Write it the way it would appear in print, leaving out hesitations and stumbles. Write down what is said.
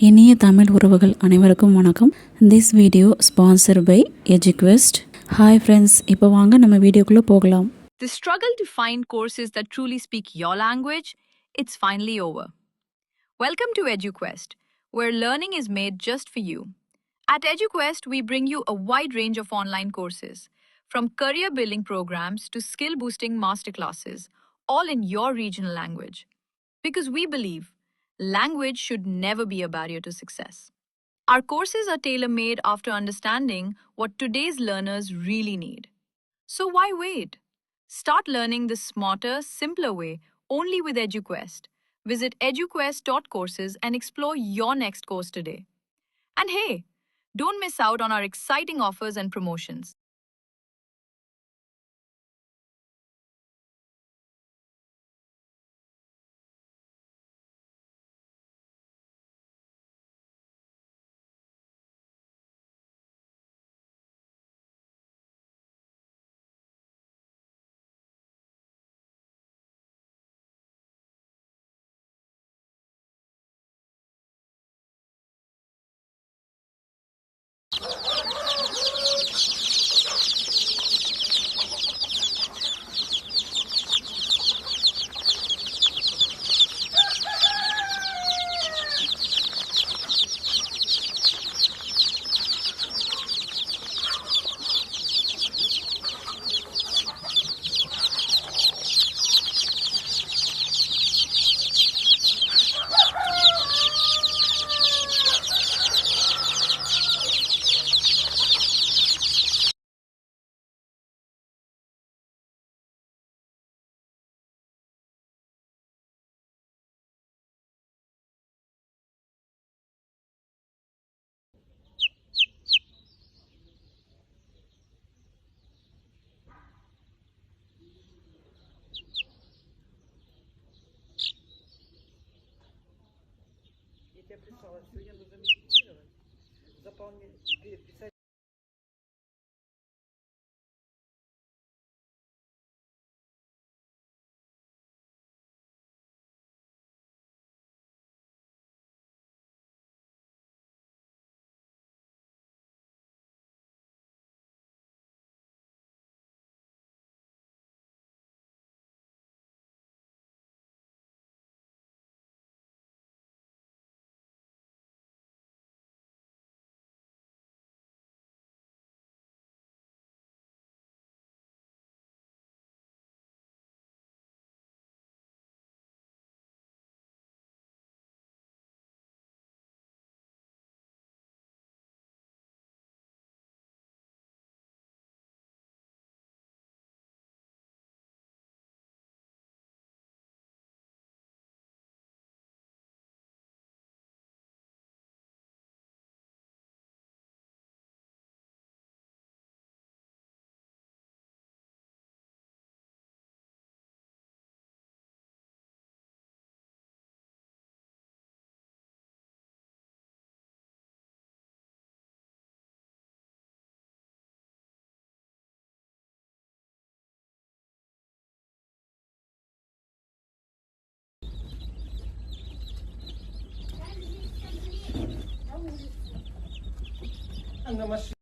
இனிய தமிழ் உறவுகள் அனைவருக்கும் வணக்கம். This video sponsored by Eduquest. Hi friends, இப்போ வாங்க நம்ம வீடியோக்குள்ள போகலாம். The struggle to find courses that truly speak your language, it's finally over. Welcome to Eduquest, where learning is made just for you. At Eduquest, we bring you a wide range of online courses, from career building programs to skill boosting masterclasses, all in your regional language. Because we believe language should never be a barrier to success. Our courses are tailor-made after understanding what today's learners really need. So why wait? Start learning the smarter, simpler way only with Eduquest. Visit eduquest.courses and explore your next course today. And hey, don't miss out on our exciting offers and promotions. Я прислала сегодня нужно медитировать, писать. На машине.